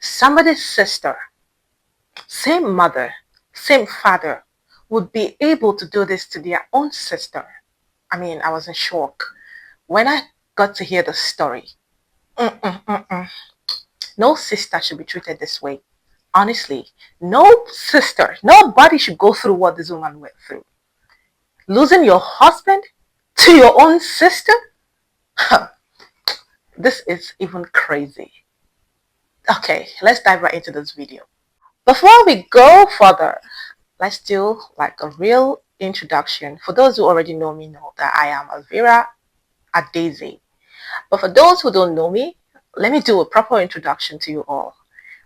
somebody's sister, same mother, same father, would be able to do this to their own sister. I mean, I was in shock when I got to hear the story. Mm-mm-mm-mm. No sister should be treated this way. Honestly, no sister, nobody should go through what this woman went through. Losing your husband to your own sister? This is even crazy. Okay, let's dive right into this video. Before we go further, let's do like a real introduction. For those who already know me know that I am Alvira Daisy. But for those who don't know me, let me do a proper introduction to you all.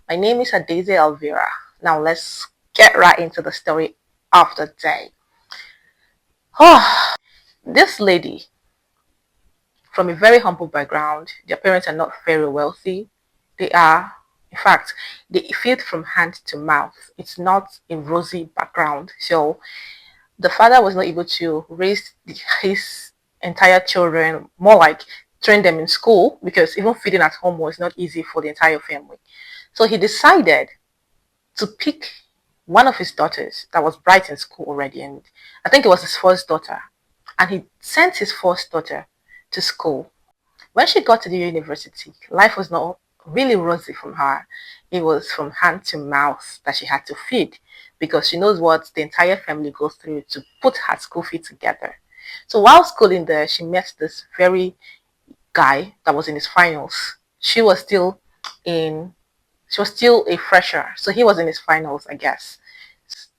My name is Daisy Alvira. Now let's get right into the story of the day. Oh, this lady from a very humble background. Their parents are not very wealthy. They are, in fact, they feed from hand to mouth. It's not a rosy background. So the father was not able to raise his entire children, more like train them in school, because even feeding at home was not easy for the entire family. So he decided to pick one of his daughters that was bright in school already, and I think it was his first daughter. And he sent his first daughter to school. When she got to the university, life was not really rosy from her. It was from hand to mouth that she had to feed because she knows what the entire family goes through to put her school fee together. So while schooling there, she met this very guy that was in his finals. In she was still a fresher, so he was in his finals, I guess.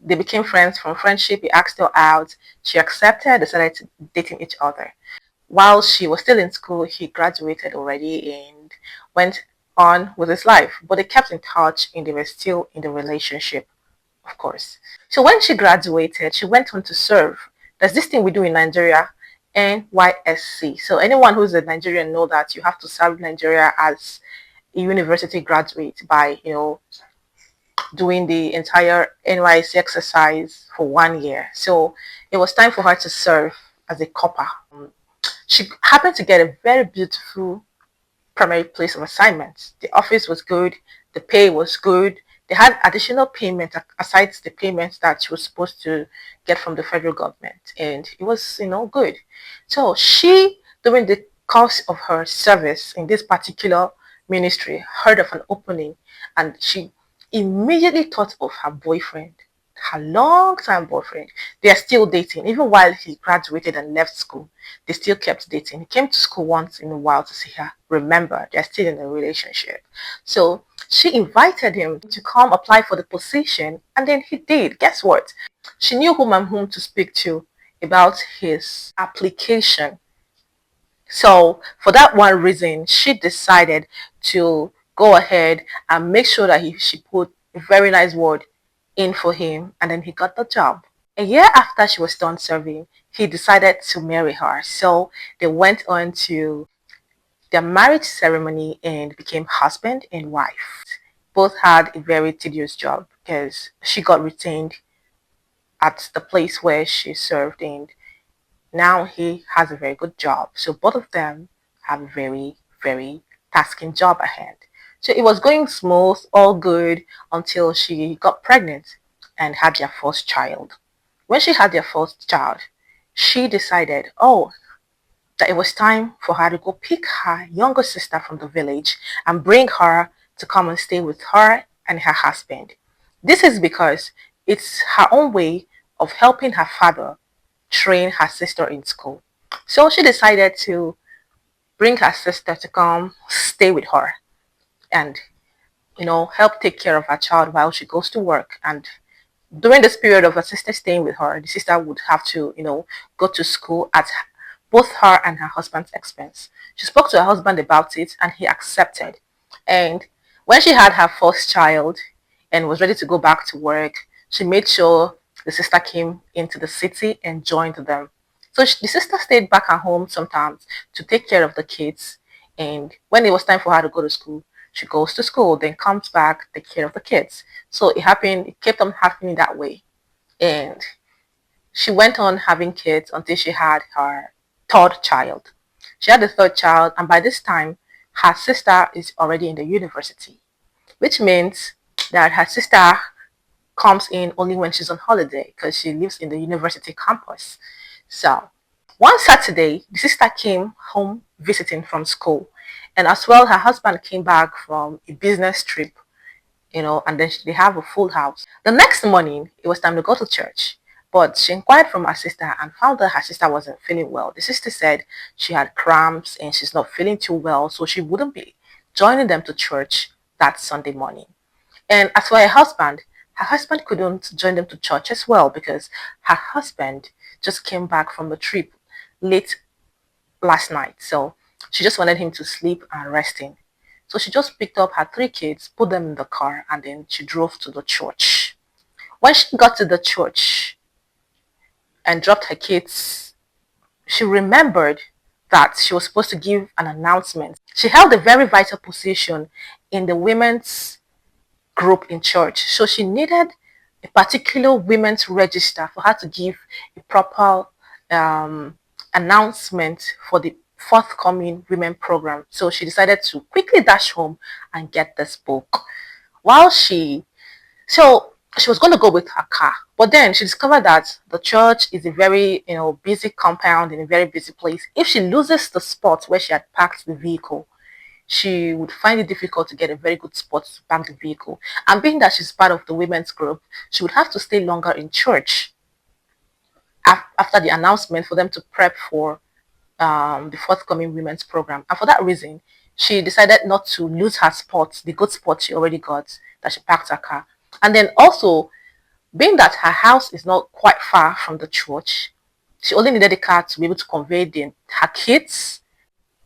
They became friends. From friendship, he asked her out. She accepted, decided to dating each other. While she was still in school, he graduated already and went on with his life. But they kept in touch and they were still in the relationship, of course. So when she graduated, she went on to serve. There's this thing we do in Nigeria, NYSC. So anyone who's a Nigerian know that you have to serve Nigeria as a university graduate by, doing the entire NYSC exercise for 1 year. So it was time for her to serve as a copper. She happened to get a very beautiful primary place of assignment. The office was good, the pay was good. They had additional payment aside the payments that she was supposed to get from the federal government, and it was, good. So she, during the course of her service in this particular ministry, heard of an opening, and she immediately thought of her boyfriend, her long time boyfriend. They are still dating. Even while he graduated and left school, they still kept dating. He came to school once in a while to see her. Remember, they're still in a relationship. So she invited him to come apply for the position, and then he did. Guess what? She knew whom and whom to speak to about his application. So for that one reason, she decided to go ahead and make sure that she put a very nice word in for him, and then he got the job. A year after she was done serving, he decided to marry her. So they went on to their marriage ceremony and became husband and wife. Both had a very tedious job because she got retained at the place where she served, and now he has a very good job. So both of them have a very, very tasking job ahead. So it was going smooth, all good, until she got pregnant and had their first child. When she had their first child, she decided, that it was time for her to go pick her younger sister from the village and bring her to come and stay with her and her husband. This is because it's her own way of helping her father train her sister in school. So she decided to bring her sister to come stay with her and, help take care of her child while she goes to work. And during this period of her sister staying with her, the sister would have to, go to school at both her and her husband's expense. She spoke to her husband about it and he accepted. And when she had her first child and was ready to go back to work, she made sure the sister came into the city and joined them. So the sister stayed back at home sometimes to take care of the kids. And when it was time for her to go to school, she goes to school, then comes back, take care of the kids. So it kept on happening that way. And she went on having kids until she had her third child. She had the third child, and by this time, her sister is already in the university. which means that her sister comes in only when she's on holiday because she lives in the university campus. So one Saturday, the sister came home visiting from school, and as well, her husband came back from a business trip, and then they have a full house. The next morning, it was time to go to church, but she inquired from her sister and found that her sister wasn't feeling well. The sister said she had cramps and she's not feeling too well, so she wouldn't be joining them to church that Sunday morning. And as for her husband couldn't join them to church as well because her husband just came back from the trip late last night. So she just wanted him to sleep and resting. So she just picked up her three kids, put them in the car, and then she drove to the church. When she got to the church and dropped her kids, she remembered that she was supposed to give an announcement. She held a very vital position in the women's group in church. So she needed a particular women's register for her to give a proper announcement for the forthcoming women program. So she decided to quickly dash home and get this book. While so she was going to go with her car, but then she discovered that the church is a very busy compound in a very busy place. If she loses the spot where she had parked the vehicle, she would find it difficult to get a very good spot to park the vehicle. And being that she's part of the women's group, she would have to stay longer in church after the announcement for them to prep for the forthcoming women's program. And for that reason, she decided not to lose her spot, the good spot she already got, that she parked her car. And then also, being that her house is not quite far from the church, she only needed a car to be able to convey her kids.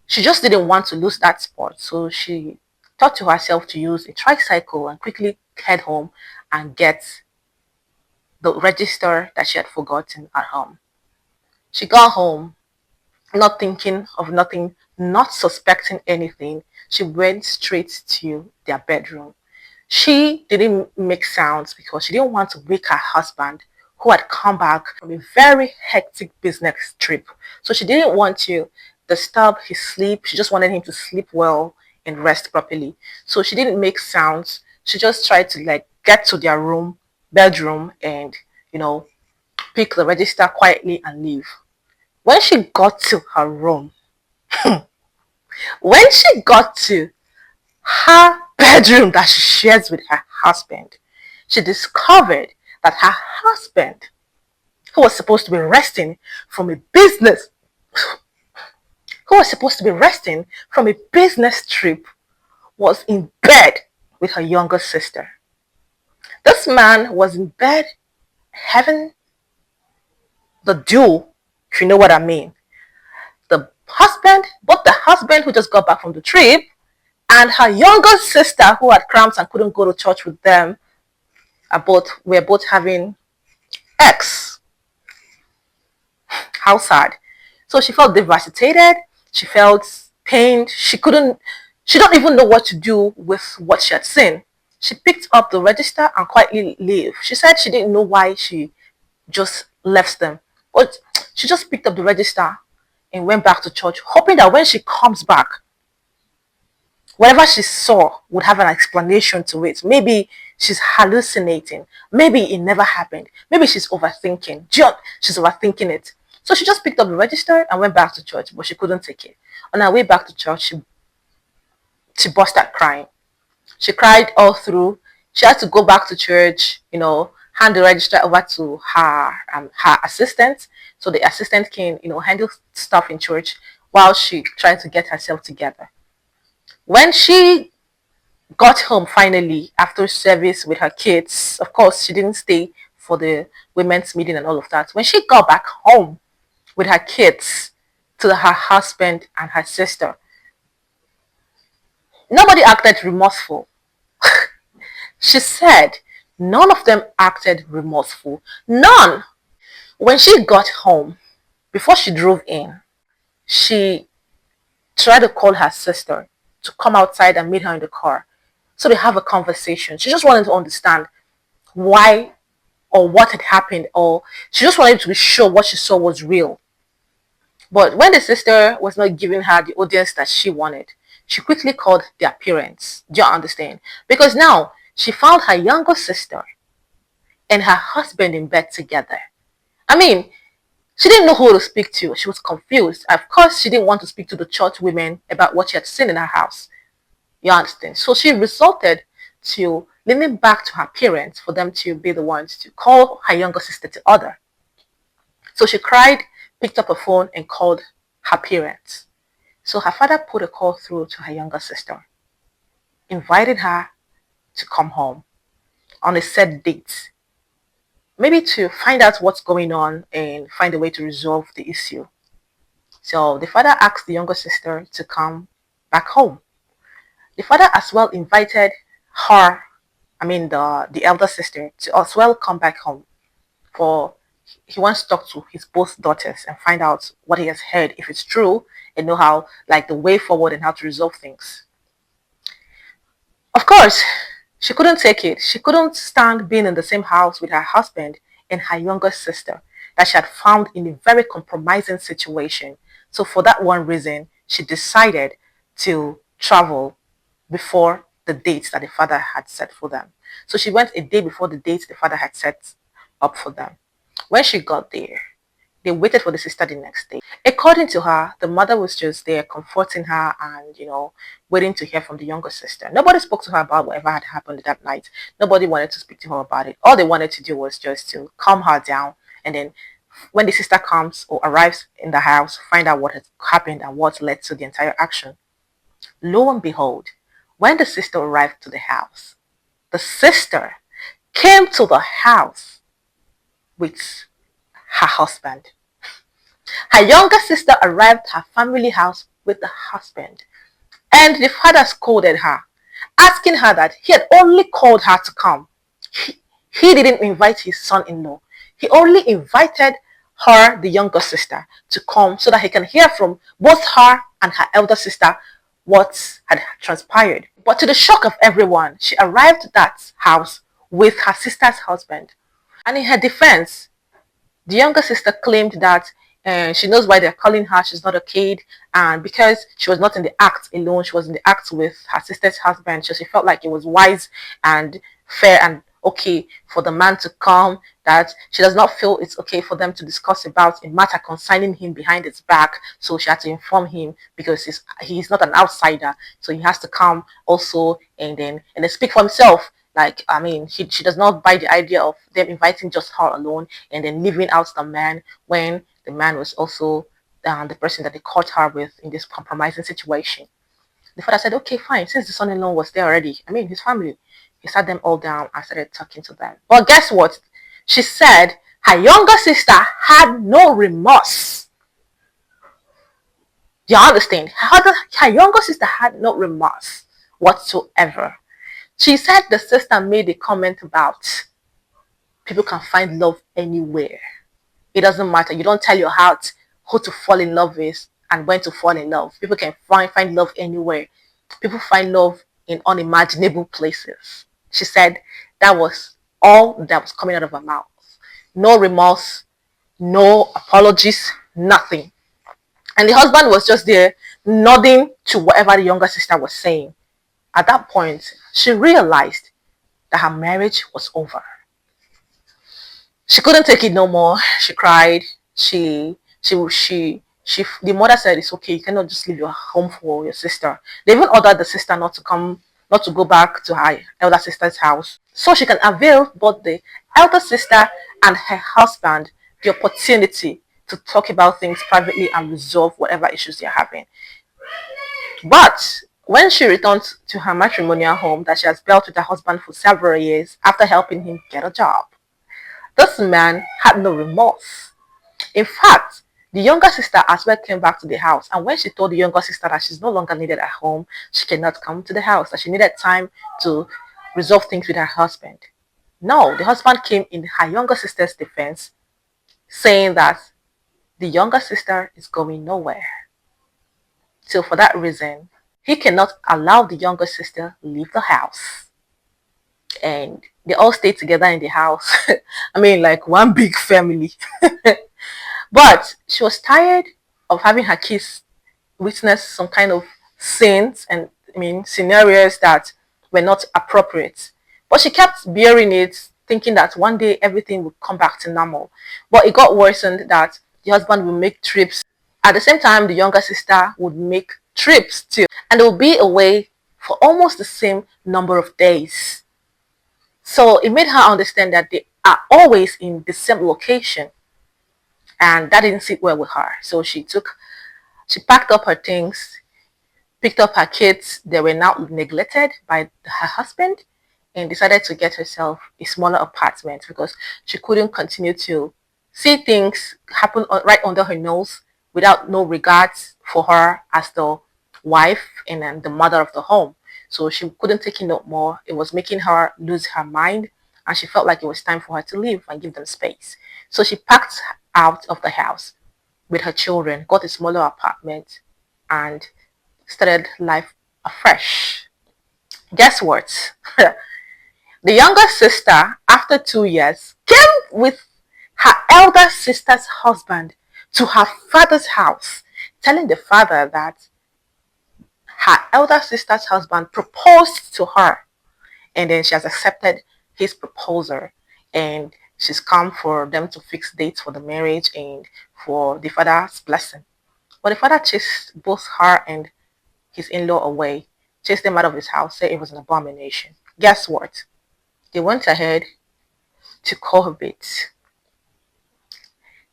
She just didn't want to lose that spot, so she thought to herself to use a tricycle and quickly head home and get the register that she had forgotten at home. She got home, not thinking of nothing, not suspecting anything. She went straight to their bedroom. She didn't make sounds because she didn't want to wake her husband, who had come back from a very hectic business trip. So she didn't want to disturb his sleep. She just wanted him to sleep well and rest properly. So she didn't make sounds. She just tried to get to their bedroom, and pick the register quietly and leave. When she got to her room, when she got to her bedroom that she shares with her husband, she discovered that her husband, who was supposed to be resting from a business, trip, was in bed with her younger sister. This man was in bed having the duel, if you know what I mean. Both the husband who just got back from the trip and her younger sister who had cramps and couldn't go to church with them were both having X. How sad. So she felt devastated. She felt pained. She don't even know what to do with what she had seen. She picked up the register and quietly left. She said she didn't know why she just left them. But she just picked up the register and went back to church, hoping that when she comes back, whatever she saw would have an explanation to it. Maybe she's hallucinating. Maybe it never happened. Maybe she's overthinking. She's overthinking it. So she just picked up the register and went back to church, but she couldn't take it. On her way back to church, she burst out crying. She cried all through. She had to go back to church, hand the register over to her assistant. So the assistant can, handle stuff in church while she tried to get herself together. When she got home finally after service with her kids, of course, she didn't stay for the women's meeting and all of that. When she got back home with her kids to her husband and her sister, nobody acted remorseful. She said none of them acted remorseful. None. When she got home, before she drove in, she tried to call her sister to come outside and meet her in the car so they have a conversation. She just wanted to understand why or what had happened, or she just wanted to be sure what she saw was real. But when the sister was not giving her the audience that she wanted, she quickly called their parents. Do you understand? Because now she found her younger sister and her husband in bed together. I mean, she didn't know who to speak to. She was confused. Of course, she didn't want to speak to the church women about what she had seen in her house. You understand? So she resorted to leaning back to her parents for them to be the ones to call her younger sister to order. So she cried, picked up a phone, and called her parents. So her father put a call through to her younger sister, invited her to come home on a set date, maybe to find out what's going on and find a way to resolve the issue. So the father asked the younger sister to come back home. The father as well invited her, I mean the elder sister, to as well come back home for he wants to talk to his both daughters and find out what he has heard, if it's true, and know how like the way forward and how to resolve things. Of course, she couldn't take it. She couldn't stand being in the same house with her husband and her younger sister that she had found in a very compromising situation. So for that one reason, she decided to travel before the dates that the father had set for them. So she went a day before the dates the father had set up for them. When she got there, they waited for the sister the next day. According to her, the mother was just there comforting her and, waiting to hear from the younger sister. Nobody spoke to her about whatever had happened that night. Nobody wanted to speak to her about it. All they wanted to do was just to calm her down, and then when the sister comes or arrives in the house, find out what has happened and what led to the entire action. Lo and behold, when the sister arrived to the house, the sister came to the house with her husband. Her younger sister arrived at her family house with the husband, and the father scolded her, asking her that he had only called her to come. He didn't invite his son-in-law. He only invited her, the younger sister, to come so that he can hear from both her and her elder sister what had transpired. But to the shock of everyone, she arrived at that house with her sister's husband. And in her defense, the younger sister claimed that she knows why they're calling her. She's not a kid. And because she was not in the act alone, she was in the act with her sister's husband. So she felt like it was wise and fair and okay for the man to come, that she does not feel it's okay for them to discuss about a matter concerning him behind his back. So she had to inform him because he's not an outsider. So he has to come also and then speak for himself. Like, I mean, she does not buy the idea of them inviting just her alone and then leaving out the man when the man was also the person that they caught her with in this compromising situation. The father said, okay, fine. Since the son-in-law was there already, I mean, his family, he sat them all down and started talking to them. But guess what? She said her younger sister had no remorse. Do you understand? Her younger sister had no remorse whatsoever. She said the sister made a comment about people can find love anywhere. It doesn't matter. You don't tell your heart who to fall in love with and when to fall in love. People can find love anywhere. People find love in unimaginable places. She said that was all that was coming out of her mouth. No remorse, no apologies, nothing. And the husband was just there nodding to whatever the younger sister was saying. At that point, she realized that her marriage was over. She couldn't take it no more. She cried. The mother said it's okay. You cannot just leave your home for your sister. They even ordered the sister not to go back to her elder sister's house, so she can avail both the elder sister and her husband the opportunity to talk about things privately and resolve whatever issues they're having. But when she returned to her matrimonial home that she has built with her husband for several years after helping him get a job, this man had no remorse. In fact, the younger sister as well came back to the house, and when she told the younger sister that she's no longer needed at home, she cannot come to the house, that she needed time to resolve things with her husband. No, the husband came in her younger sister's defense, saying that the younger sister is going nowhere. So for that reason, he cannot allow the younger sister leave the house. And they all stayed together in the house. I mean, like one big family. But she was tired of having her kids witness some kind of scenes and scenarios that were not appropriate. But she kept bearing it, thinking that one day everything would come back to normal. But it got worsened that the husband would make trips. At the same time, the younger sister would make trips too. And they would be away for almost the same number of days. So it made her understand that they are always in the same location. And that didn't sit well with her. So she packed up her things, picked up her kids. They were now neglected by her husband, and decided to get herself a smaller apartment because she couldn't continue to see things happen right under her nose without no regards for her as the wife and then the mother of the home. So she couldn't take it no more. It was making her lose her mind, and she felt like it was time for her to leave and give them space. So she packed out of the house with her children, got a smaller apartment, and started life afresh. Guess what? The younger sister, after 2 years, came with her elder sister's husband to her father's house, telling the father that her elder sister's husband proposed to her, and then she has accepted his proposal, and she's come for them to fix dates for the marriage and for the father's blessing. But the father chased both her and his in-law away, chased them out of his house, said it was an abomination. Guess what? They went ahead to cohabit,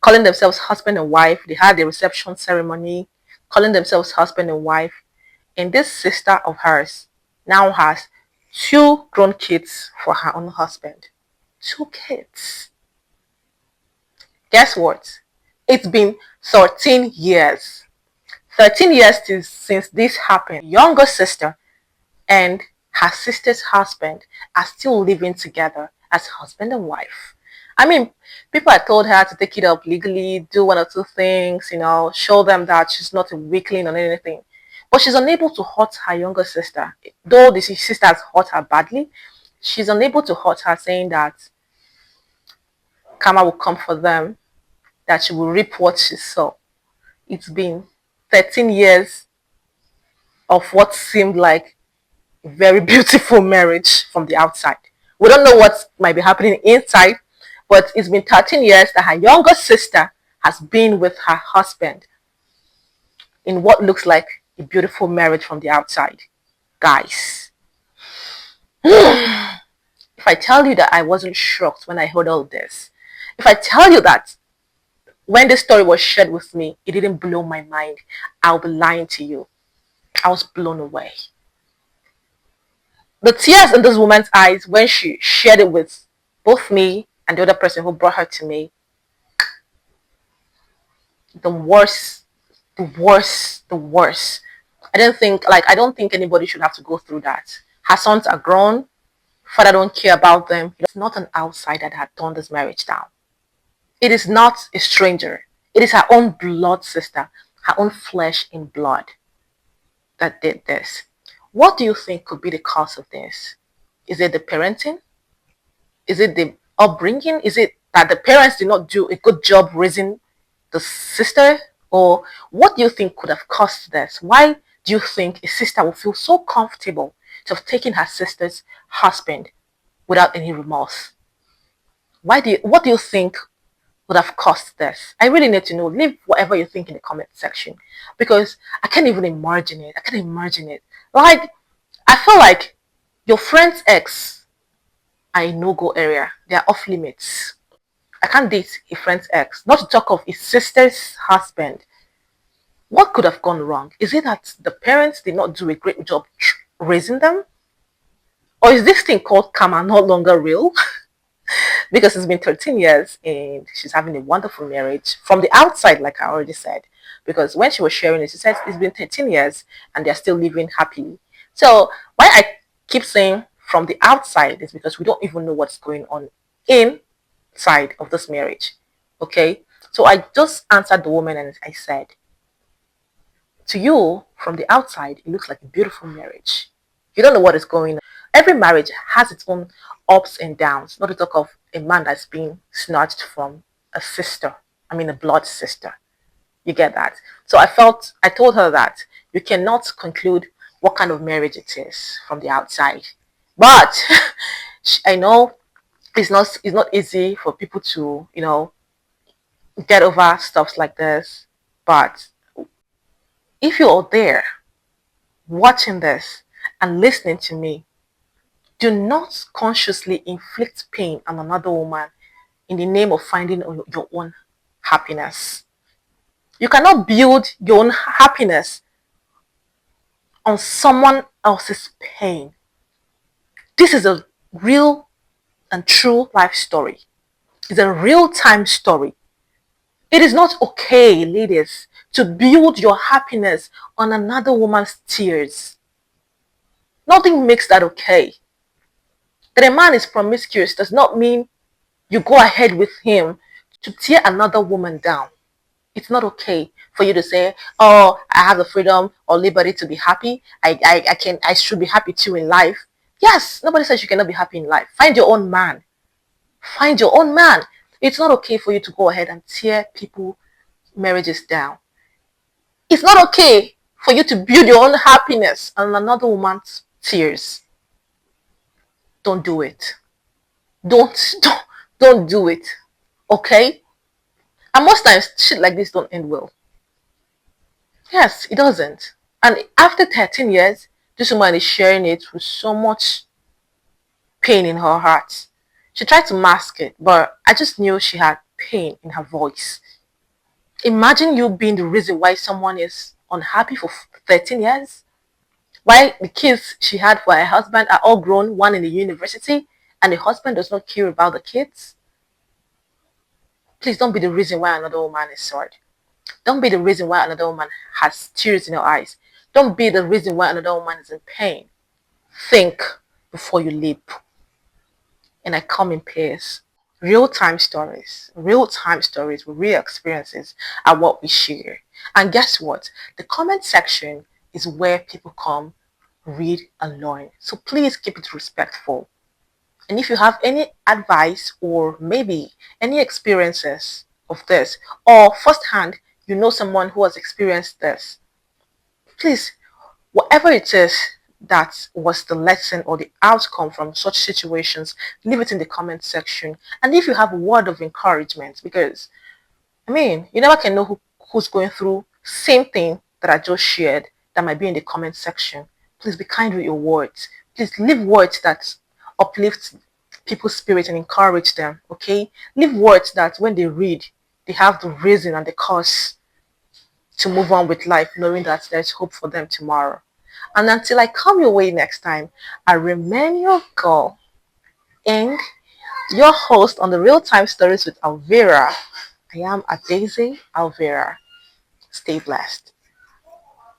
calling themselves husband and wife. They had the reception ceremony, calling themselves husband and wife. And this sister of hers now has two grown kids for her own husband. Two kids. Guess what? It's been 13 years. 13 years since this happened. Younger sister and her sister's husband are still living together as husband and wife. People had told her to take it up legally, do one or two things, show them that she's not a weakling or anything. But she's unable to hurt her younger sister. Though the sister has hurt her badly, she's unable to hurt her, saying that karma will come for them, that she will reap what she sow. It's been 13 years of what seemed like very beautiful marriage from the outside. We don't know what might be happening inside, but it's been 13 years that her younger sister has been with her husband in what looks like a beautiful marriage from the outside. Guys, if I tell you that I wasn't shocked when I heard all this, if I tell you that when this story was shared with me, it didn't blow my mind, I'll be lying to you. I was blown away. The tears in this woman's eyes when she shared it with both me and the other person who brought her to me, the worst, the worst, the worst. I don't think anybody should have to go through that. Her sons are grown, father don't care about them. It's not an outsider that had torn this marriage down. It is not a stranger. It is her own blood sister, her own flesh and blood that did this. What do you think could be the cause of this? Is it the parenting? Is it the upbringing? Is it that the parents did not do a good job raising the sister? Or what do you think could have caused this? Why do you think a sister will feel so comfortable to have taken her sister's husband without any remorse? What do you think would have caused this? I really need to know. Leave whatever you think in the comment section, because I can't even imagine it. I can't imagine it. Like, I feel like your friend's ex are a no-go area. They are off limits. I can't date a friend's ex, not to talk of his sister's husband. What could have gone wrong? Is it that the parents did not do a great job raising them? Or is this thing called karma no longer real? Because it's been 13 years and she's having a wonderful marriage from the outside, like I already said. Because when she was sharing it, she said it's been 13 years and they're still living happily. So why I keep saying from the outside is because we don't even know what's going on inside of this marriage. Okay? So I just answered the woman and I said, to you, from the outside, it looks like a beautiful marriage. You don't know what is going on. Every marriage has its own ups and downs, not to talk of a man that's been snatched from a sister. A blood sister. You get that? So I told her that you cannot conclude what kind of marriage it is from the outside. But I know it's not easy for people to get over stuff like this. But if you're there watching this and listening to me, do not consciously inflict pain on another woman in the name of finding your own happiness. You cannot build your own happiness on someone else's pain. This is a real and true life story. It's a real time story. It is not okay, ladies, to build your happiness on another woman's tears. Nothing makes that okay. That a man is promiscuous does not mean you go ahead with him to tear another woman down. It's not okay for you to say, "Oh, I have the freedom or liberty to be happy. I should be happy too in life." Yes, nobody says you cannot be happy in life. Find your own man. Find your own man. It's not okay for you to go ahead and tear people marriages down. It's not okay for you to build your own happiness on another woman's tears. Don't do it. Don't do it. Okay? And most times shit like this don't end well. Yes, it doesn't. And after 13 years, this woman is sharing it with so much pain in her heart. She tried to mask it, but I just knew she had pain in her voice. Imagine you being the reason why someone is unhappy for 13 years. Why the kids she had for her husband are all grown, one in the university, and the husband does not care about the kids. Please don't be the reason why another woman is sad. Don't be the reason why another woman has tears in her eyes. Don't be the reason why another woman is in pain. Think before you leap. And I come in pairs. Real time stories with real experiences are what we share. And guess what? The comment section is where people come, read, and learn. So please keep it respectful. And if you have any advice or maybe any experiences of this, or firsthand, you know someone who has experienced this, please, whatever it is that was the lesson or the outcome from such situations, leave it in the comment section. And if you have a word of encouragement, because I mean, you never can know who's going through same thing that I just shared that might be in the comment section. Please be kind with your words. Please leave words that uplift people's spirit and encourage them. Okay, leave words that when they read, they have the reason and the cause to move on with life, knowing that there's hope for them tomorrow. And until I come your way next time, I remain your girl and your host on the Real Time Stories with Alvera. I am a Daisy Alvera. Stay blessed.